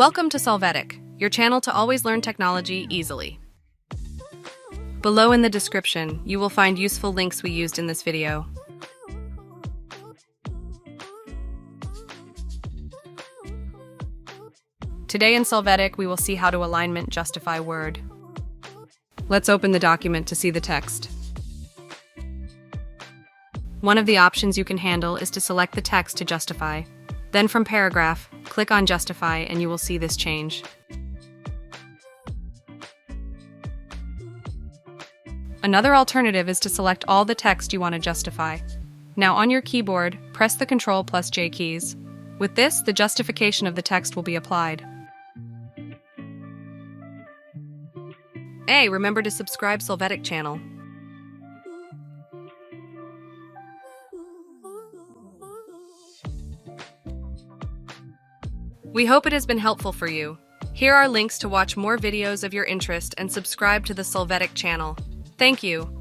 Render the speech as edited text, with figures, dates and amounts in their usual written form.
Welcome to Solvetic, your channel to always learn technology easily. Below in the description, you will find useful links we used in this video. Today in Solvetic, we will see how to alignment justify word. Let's open the document to see the text. One of the options you can handle is to select the text to justify. Then from paragraph, click on justify and you will see this change. Another alternative is to select all the text you want to justify. Now on your keyboard, press the Ctrl+J keys. With this, the justification of the text will be applied. Hey, remember to subscribe Solvetic channel. We hope it has been helpful for you. Here are links to watch more videos of your interest and subscribe to the Solvetic channel. Thank you.